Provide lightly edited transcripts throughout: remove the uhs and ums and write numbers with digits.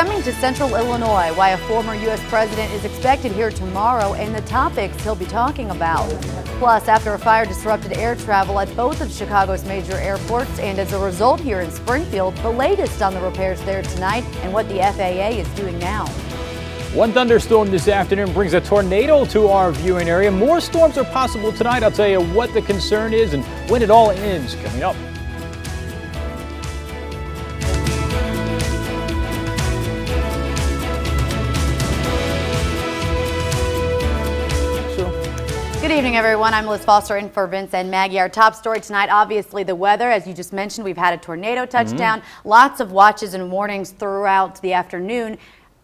coming to central Illinois, why a former U.S. president is expected here tomorrow, and the topics he'll be talking about. Plus, after a fire disrupted air travel at both of Chicago's major airports, and as a result here in Springfield, the latest on the repairs there tonight and what the FAA is doing now. One thunderstorm this afternoon brings a tornado to our viewing area. More storms are possible tonight. I'll tell you what the concern is and when it all ends coming up. Good evening, everyone. I'm Liz Foster in for Vince and Maggie. Our top story tonight, obviously the weather. As you just mentioned, we've had a tornado touchdown. Lots of watches and warnings throughout the afternoon.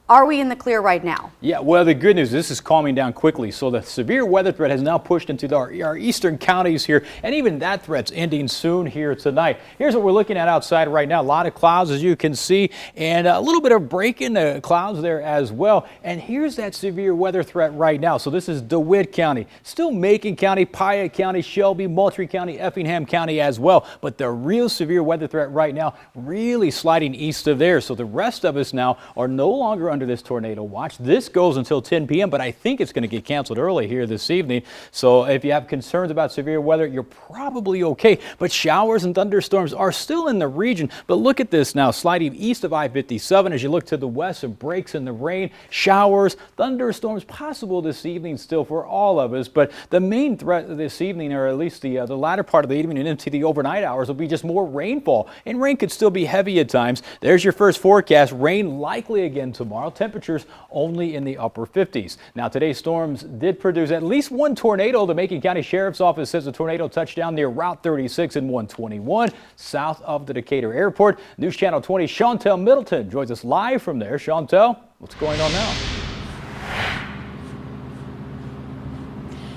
Are we in the clear right now? Yeah, well, the good news, this is calming down quickly. So the severe weather threat has now pushed into our eastern counties here, and even that threat's ending soon here tonight. Here's what we're looking at outside right now. A lot of clouds, as you can see, and a little bit of break in the clouds there as well. And here's that severe weather threat right now. So this is DeWitt County, still Macon County, Piatt County, Shelby, Moultrie County, Effingham County as well. But the real severe weather threat right now really sliding east of there. So the rest of us now are no longer under this tornado watch. This goes until 10 p.m., but I think it's going to get canceled early here this evening. So if you have concerns about severe weather, you're probably okay. But showers and thunderstorms are still in the region. But look at this now, sliding east of I-57 as you look to the west, some breaks in the rain, showers, thunderstorms possible this evening still for all of us. But the main threat this evening, or at least the latter part of the evening and into the overnight hours, will be just more rainfall. And rain could still be heavy at times. There's your first forecast. Rain likely again tomorrow. Temperatures only in the upper 50s. Now, today's storms did produce at least one tornado. The Macon County Sheriff's Office says the tornado touched down near Route 36 and 121 south of the Decatur Airport. News Channel 20 Chantel Middleton joins us live from there. Chantel, what's going on now?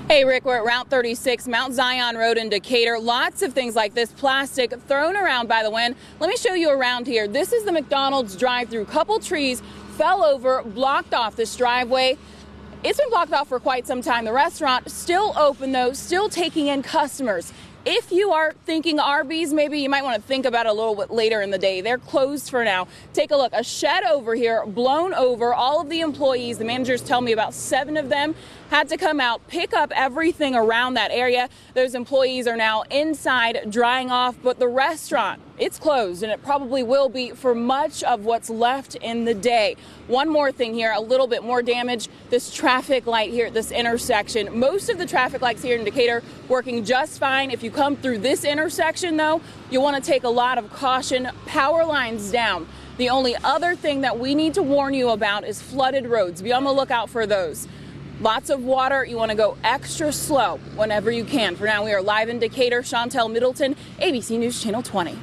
Hey Rick, we're at Route 36, Mount Zion Road in Decatur. Lots of things like this plastic thrown around by the wind. Let me show you around here. This is the McDonald's drive-through. Couple trees fell over, blocked off this driveway. It's been blocked off for quite some time. The restaurant still open though, still taking in customers. If you are thinking Arby's, maybe you might want to think about it a little bit later in the day. They're closed for now. Take a look. A shed over here blown over. All of the employees, the managers tell me about 7 of them, had to come out, pick up everything around that area. Those employees are now inside drying off, but the restaurant, it's closed, and it probably will be for much of what's left in the day. One more thing here, a little bit more damage. This traffic light here at this intersection. Most of the traffic lights here in Decatur working just fine. If you come through this intersection, though, you want to take a lot of caution. Power lines down. The only other thing that we need to warn you about is flooded roads. Be on the lookout for those. Lots of water. You want to go extra slow whenever you can. For now, we are live in Decatur. Chantel Middleton, ABC News Channel 20.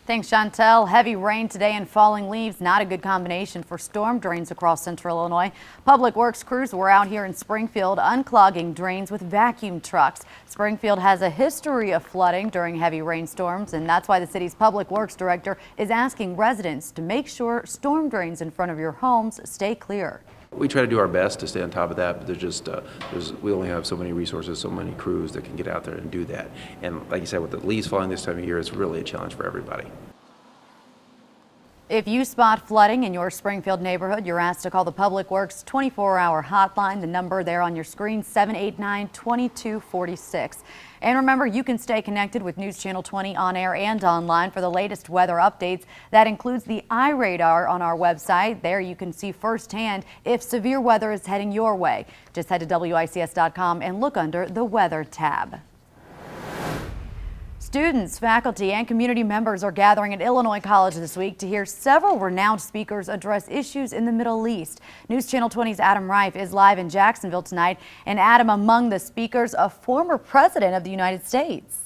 Thanks, Chantel. Heavy rain today and falling leaves, not a good combination for storm drains across central Illinois. Public Works crews were out here in Springfield unclogging drains with vacuum trucks. Springfield has a history of flooding during heavy rainstorms, and that's why the city's Public Works director is asking residents to make sure storm drains in front of your homes stay clear. We try to do our best to stay on top of that, but there's just we only have so many resources, so many crews that can get out there and do that. And like you said, with the leaves falling this time of year, it's really a challenge for everybody. If you spot flooding in your Springfield neighborhood, you're asked to call the Public Works 24-hour hotline. The number there on your screen, 789-2246. And remember, you can stay connected with News Channel 20 on air and online for the latest weather updates. That includes the iRadar on our website. There you can see firsthand if severe weather is heading your way. Just head to WICS.com and look under the Weather tab. Students, faculty, and community members are gathering at Illinois College this week to hear several renowned speakers address issues in the Middle East. News Channel 20's Adam Reif is live in Jacksonville tonight. And Adam, among the speakers, a former president of the United States.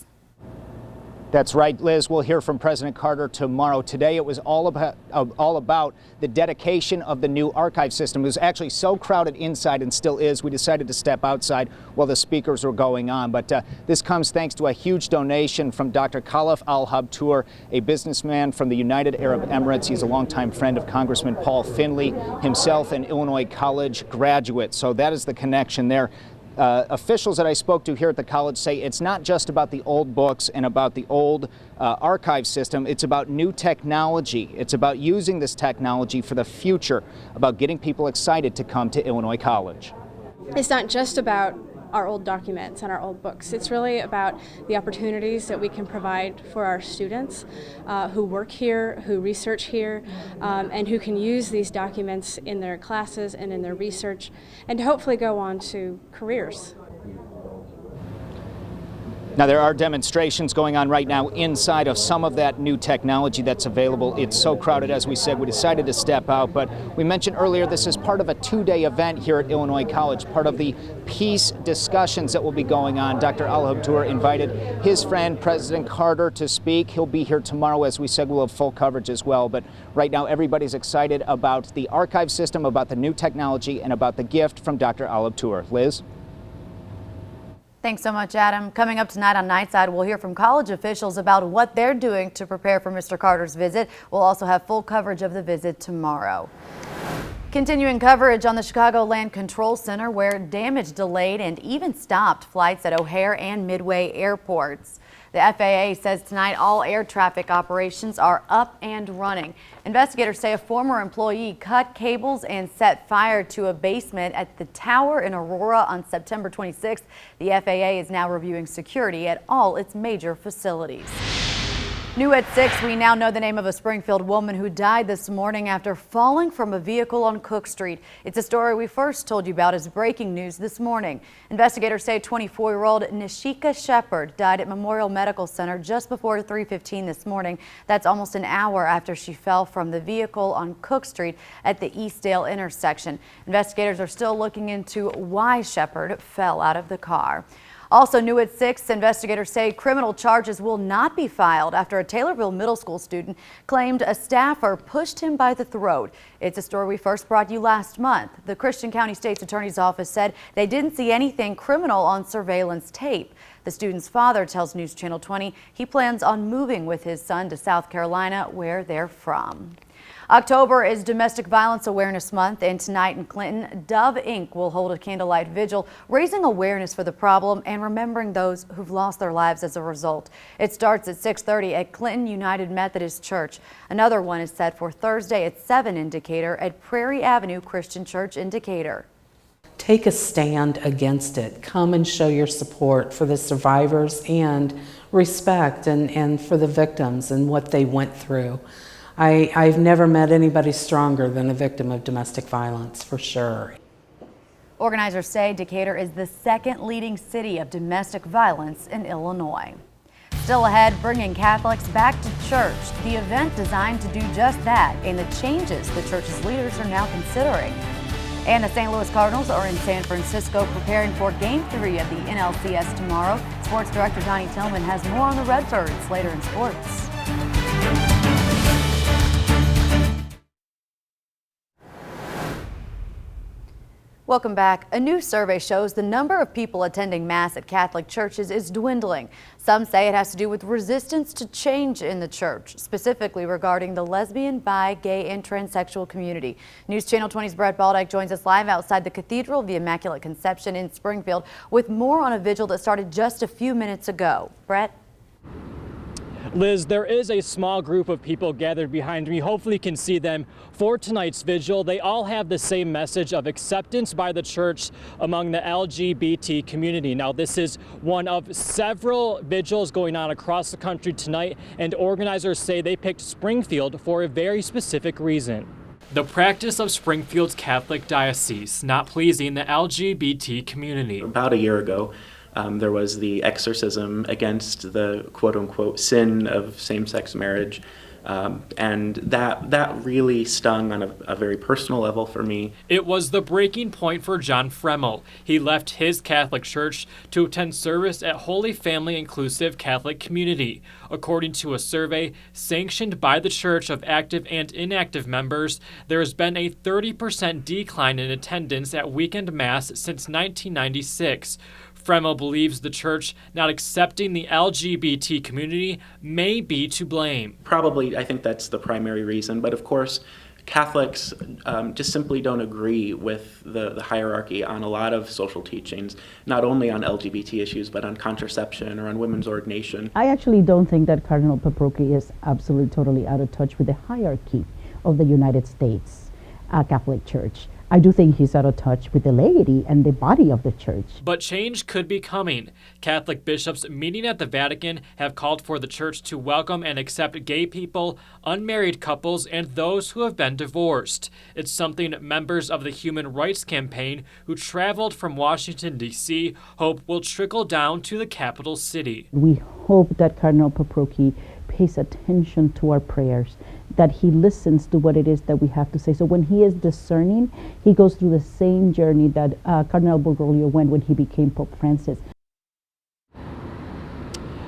That's right, Liz. We'll hear from President Carter tomorrow. Today it was all about the dedication of the new archive system. It was actually so crowded inside, and still is, we decided to step outside while the speakers were going on. But this comes thanks to a huge donation from Dr. Khalif Al-Habtour, a businessman from the United Arab Emirates. He's a longtime friend of Congressman Paul Finley, himself an Illinois College graduate. So that is the connection there. officials that I spoke to here at the college say it's not just about the old books and about the old archive system. It's about new technology. It's about using this technology for the future, about getting people excited to come to Illinois College. It's not just about our old documents and our old books. It's really about the opportunities that we can provide for our students who work here, who research here, and who can use these documents in their classes and in their research, and to hopefully go on to careers. Now, there are demonstrations going on right now inside of some of that new technology that's available. It's so crowded, as we said, we decided to step out. But we mentioned earlier this is part of a two-day event here at Illinois College, part of the peace discussions that will be going on. Dr. Al-Habtoor invited his friend, President Carter, to speak. He'll be here tomorrow. As we said, we'll have full coverage as well. But right now, everybody's excited about the archive system, about the new technology, and about the gift from Dr. Al-Habtoor. Liz? Thanks so much, Adam. Coming up tonight on Nightside, we'll hear from college officials about what they're doing to prepare for Mr. Carter's visit. We'll also have full coverage of the visit tomorrow. Continuing coverage on the Chicago Land Control Center, where damage delayed and even stopped flights at O'Hare and Midway airports. The FAA says tonight all air traffic operations are up and running. Investigators say a former employee cut cables and set fire to a basement at the tower in Aurora on September 26th. The FAA is now reviewing security at all its major facilities. New at 6, we now know the name of a Springfield woman who died this morning after falling from a vehicle on Cook Street. It's a story we first told you about as breaking news this morning. Investigators say 24-year-old Nishika Shepard died at Memorial Medical Center just before 3:15 this morning. That's almost an hour after she fell from the vehicle on Cook Street at the Eastdale intersection. Investigators are still looking into why Shepard fell out of the car. Also new at 6, investigators say criminal charges will not be filed after a Taylorville Middle School student claimed a staffer pushed him by the throat. It's a story we first brought you last month. The Christian County State's Attorney's Office said they didn't see anything criminal on surveillance tape. The student's father tells News Channel 20 he plans on moving with his son to South Carolina, where they're from. October is Domestic Violence Awareness Month, and tonight in Clinton, Dove Inc. will hold a candlelight vigil, raising awareness for the problem and remembering those who've lost their lives as a result. It starts at 6:30 at Clinton United Methodist Church. Another one is set for Thursday at 7 in Decatur at Prairie Avenue Christian Church in Decatur. Take a stand against it. Come and show your support for the survivors and respect and for the victims and what they went through. I've never met anybody stronger than a victim of domestic violence, for sure. Organizers say Decatur is the second leading city of domestic violence in Illinois. Still ahead, bringing Catholics back to church. The event designed to do just that and the changes the church's leaders are now considering. And the St. Louis Cardinals are in San Francisco preparing for Game 3 of the NLCS tomorrow. Sports Director Donnie Tillman has more on the Redbirds later in sports. Welcome back. A new survey shows the number of people attending Mass at Catholic churches is dwindling. Some say it has to do with resistance to change in the church, specifically regarding the lesbian, bi, gay, and transsexual community. News Channel 20's Brett Baldyke joins us live outside the Cathedral of the Immaculate Conception in Springfield with more on a vigil that started just a few minutes ago. Brett? Liz, there is a small group of people gathered behind me. Hopefully you can see them for tonight's vigil. They all have the same message of acceptance by the church among the LGBT community. Now, this is one of several vigils going on across the country tonight, and organizers say they picked Springfield for a very specific reason. The practice of Springfield's Catholic diocese not pleasing the LGBT community. About a year ago, there was the exorcism against the quote-unquote sin of same-sex marriage, and that really stung on a very personal level for me. It was the breaking point for John Fremmel. He left his Catholic church to attend service at Holy Family Inclusive Catholic Community. According to a survey sanctioned by the church of active and inactive members, there has been a 30% decline in attendance at weekend Mass since 1996. Fremmel believes the church not accepting the LGBT community may be to blame. Probably, I think that's the primary reason, but of course, Catholics just simply don't agree with the hierarchy on a lot of social teachings, not only on LGBT issues, but on contraception or on women's ordination. I actually don't think that Cardinal Paprocki is absolutely totally out of touch with the hierarchy of the United States Catholic Church. I do think he's out of touch with the laity and the body of the church. But change could be coming. Catholic bishops meeting at the Vatican have called for the church to welcome and accept gay people, unmarried couples, and those who have been divorced. It's something members of the Human Rights Campaign who traveled from Washington, D.C. hope will trickle down to the capital city. We hope that Cardinal Paprocki pays attention to our prayers, that he listens to what it is that we have to say. So when he is discerning, he goes through the same journey that Cardinal Bergoglio went when he became Pope Francis.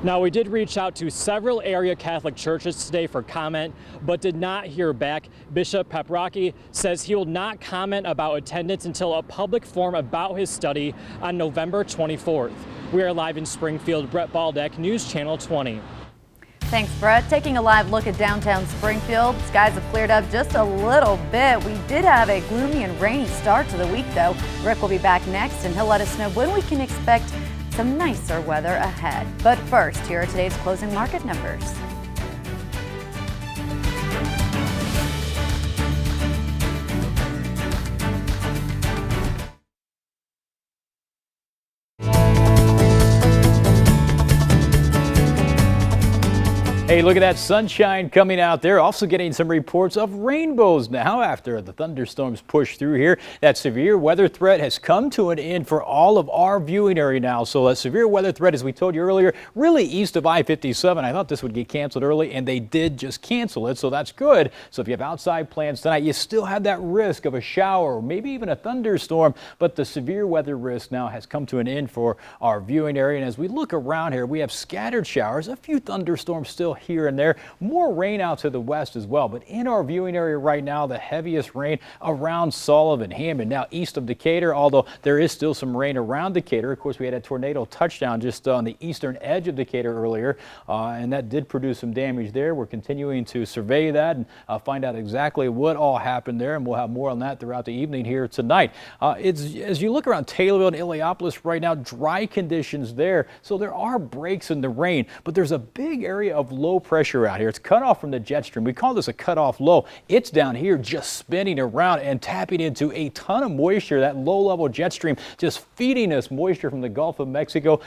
Now, we did reach out to several area Catholic churches today for comment, but did not hear back. Bishop Paprocki says he will not comment about attendance until a public forum about his study on November 24th. We are live in Springfield. Brett Baldeck, News Channel 20. Thanks, Brett. Taking a live look at downtown Springfield. Skies have cleared up just a little bit. We did have a gloomy and rainy start to the week, though. Rick will be back next, and he'll let us know when we can expect some nicer weather ahead. But first, here are today's closing market numbers. Hey, look at that sunshine coming out there. Also getting some reports of rainbows now after the thunderstorms push through here. That severe weather threat has come to an end for all of our viewing area now. So a severe weather threat, as we told you earlier, really east of I-57. I thought this would get canceled early, and they did just cancel it, so that's good. So if you have outside plans tonight, you still have that risk of a shower or maybe even a thunderstorm, but the severe weather risk now has come to an end for our viewing area. And as we look around here, we have scattered showers, a few thunderstorms still here and there, more rain out to the west as well. But in our viewing area right now, the heaviest rain around Sullivan, Hammond, now east of Decatur, although there is still some rain around Decatur. Of course, we had a tornado touchdown just on the eastern edge of Decatur earlier, and that did produce some damage there. We're continuing to survey that and find out exactly what all happened there, and we'll have more on that throughout the evening here tonight. As you look around Taylorville and Illiopolis right now, dry conditions there, so there are breaks in the rain, but there's a big area of low pressure out here. It's cut off from the jet stream. We call this a cutoff low. It's down here just spinning around and tapping into a ton of moisture. That low-level jet stream just feeding us moisture from the Gulf of Mexico,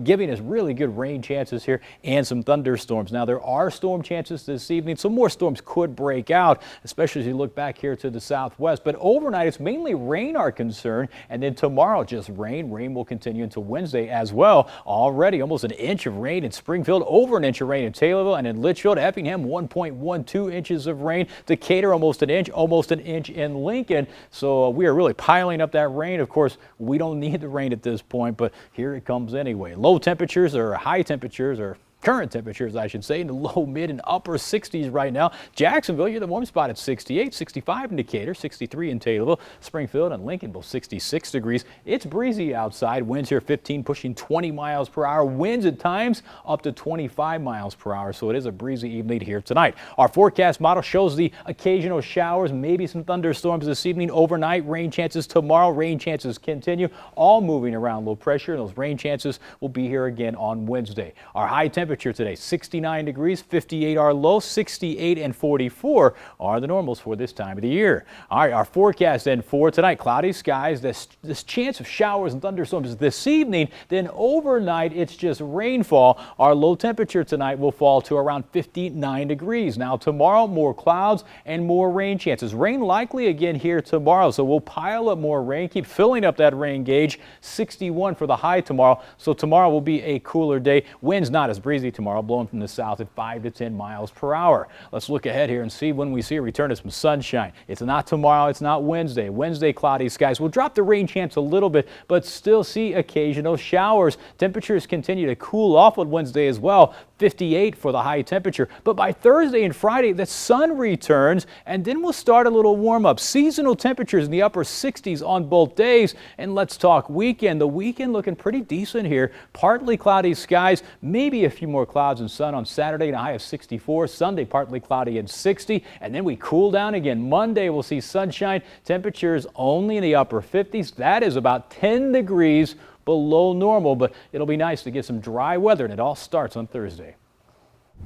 giving us really good rain chances here and some thunderstorms. Now, there are storm chances this evening, so more storms could break out, especially as you look back here to the southwest. But overnight, it's mainly rain our concern, and then tomorrow just rain. Rain will continue until Wednesday as well. Already almost an inch of rain in Springfield, over an inch of rain in Taylorville, and in Litchfield. Effingham 1.12 inches of rain. Decatur almost an inch in Lincoln. So we are really piling up that rain. Of course, we don't need the rain at this point, but here it comes anyway. Low temperatures or high temperatures or current temperatures, I should say, in the low, mid, and upper 60s right now. Jacksonville, you're the warm spot at 68, 65 in Decatur, 63 in Taylorville, Springfield and Lincoln, both 66 degrees. It's breezy outside. Winds here 15, pushing 20 miles per hour. Winds at times up to 25 miles per hour. So it is a breezy evening here tonight. Our forecast model shows the occasional showers, maybe some thunderstorms this evening, overnight. Rain chances tomorrow. Rain chances continue, all moving around low pressure. And those rain chances will be here again on Wednesday. Our high temperature today, 69 degrees, 58 our low, 68 and 44 are the normals for this time of the year. All right, our forecast then for tonight, cloudy skies, this chance of showers and thunderstorms this evening, then overnight it's just rainfall. Our low temperature tonight will fall to around 59 degrees. Now tomorrow, more clouds and more rain chances. Rain likely again here tomorrow, so we'll pile up more rain, keep filling up that rain gauge. 61 for the high tomorrow, so tomorrow will be a cooler day. Winds not as breezy tomorrow, blowing from the south at 5 to 10 miles per hour. Let's look ahead here and see when we see a return of some sunshine. It's not tomorrow, it's not Wednesday. Wednesday, cloudy skies. We'll drop the rain chance a little bit, but still see occasional showers. Temperatures continue to cool off on Wednesday as well. 58 for the high temperature. But by Thursday and Friday, the sun returns, and then we'll start a little warm up. Seasonal temperatures in the upper 60s on both days. And let's talk weekend. The weekend looking pretty decent here. Partly cloudy skies, maybe a few more clouds and sun on Saturday, and a high of 64. Sunday, partly cloudy and 60. And then we cool down again. Monday, we'll see sunshine. Temperatures only in the upper 50s. That is about 10 degrees below normal, but it'll be nice to get some dry weather, and it all starts on Thursday.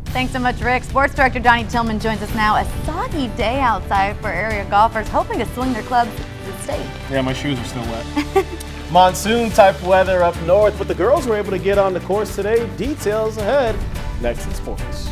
Thanks so much, Rick. Sports Director Donnie Tillman joins us now. A soggy day outside for area golfers hoping to swing their clubs to the state. Yeah, my shoes are still wet. Monsoon type weather up north, but the girls were able to get on the course today. Details ahead next in sports.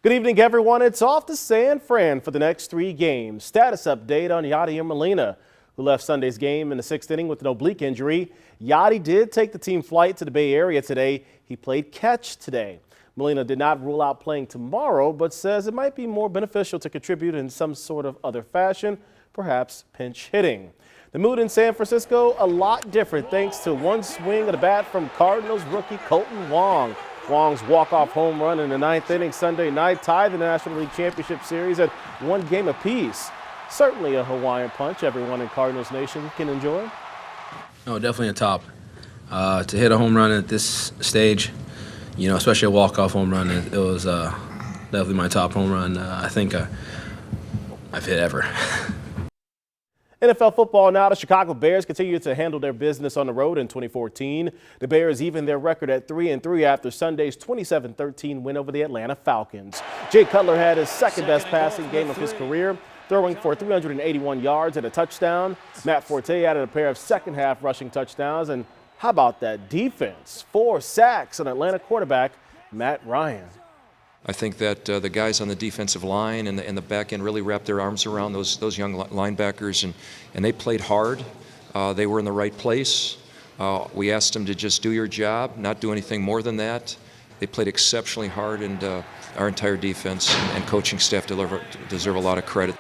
Good evening, everyone. It's off to San Fran for the next 3 games. Status update on Yadier Molina, who left Sunday's game in the 6th inning with an oblique injury. Yadi did take the team flight to the Bay Area today. He played catch today. Molina did not rule out playing tomorrow, but says it might be more beneficial to contribute in some sort of other fashion, perhaps pinch hitting. The mood in San Francisco, a lot different thanks to one swing of the bat from Cardinals rookie Colton Wong. Wong's walk-off home run in the 9th inning Sunday night tied the National League Championship Series at 1 game apiece. Certainly a Hawaiian punch everyone in Cardinals Nation can enjoy. Oh, definitely a top. To hit a home run at this stage, you know, especially a walk-off home run, it was definitely my top home run I think I've hit ever. NFL football now. The Chicago Bears continue to handle their business on the road in 2014. The Bears even their record at 3-3 after Sunday's 27-13 win over the Atlanta Falcons. Jay Cutler had his second-best passing game of his career, throwing for 381 yards and a touchdown. Matt Forte added a pair of second-half rushing touchdowns. And how about that defense? 4 sacks on Atlanta quarterback Matt Ryan. I think that the guys on the defensive line and the back end really wrapped their arms around those young linebackers, and they played hard. They were in the right place. We asked them to just do your job, not do anything more than that. They played exceptionally hard, and our entire defense and coaching staff deserve a lot of credit.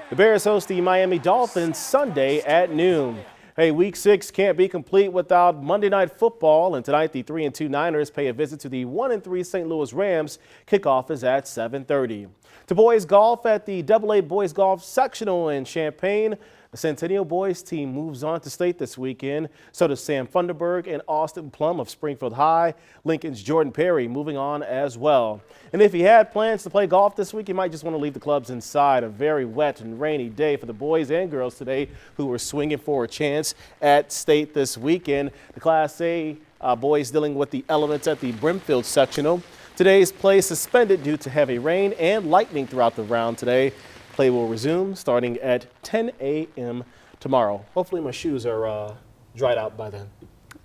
The Bears host the Miami Dolphins Sunday at noon. Hey, Week 6 can't be complete without Monday Night Football, and tonight the 3-2 Niners pay a visit to the 1-3 St. Louis Rams. Kickoff is at 7:30. To boys golf at the AA Boys Golf Sectional in Champaign, the Centennial Boys team moves on to state this weekend. So does Sam Funderburg and Austin Plum of Springfield High. Lincoln's Jordan Perry moving on as well. And if he had plans to play golf this week, he might just want to leave the clubs inside. A very wet and rainy day for the boys and girls today who were swinging for a chance at state this weekend. The Class A boys dealing with the elements at the Brimfield Sectional. Today's play suspended due to heavy rain and lightning throughout the round today. Play will resume starting at 10 a.m. tomorrow. Hopefully my shoes are dried out by then.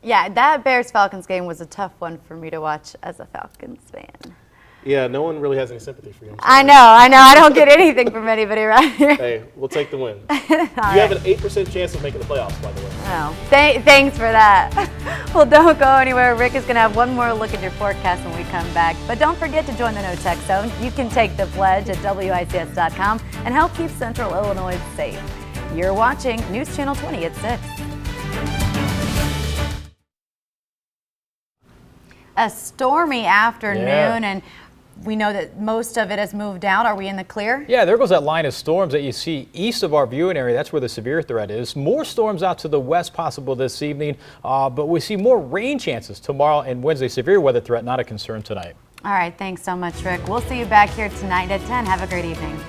Yeah, that Bears-Falcons game was a tough one for me to watch as a Falcons fan. Yeah, no one really has any sympathy for you. I know. I don't get anything from anybody right here. Hey, we'll take the win. You have an 8% chance of making the playoffs, by the way. Oh, thanks for that. Well, don't go anywhere. Rick is going to have one more look at your forecast when we come back. But don't forget to join the No Tech Zone. You can take the pledge at WICS.com and help keep Central Illinois safe. You're watching News Channel 20 at 6. A stormy afternoon, and we know that most of it has moved out. Are we in the clear? Yeah, there goes that line of storms that you see east of our viewing area. That's where the severe threat is. More storms out to the west possible this evening, but we see more rain chances tomorrow and Wednesday. Severe weather threat, not a concern tonight. All right, thanks so much, Rick. We'll see you back here tonight at 10. Have a great evening.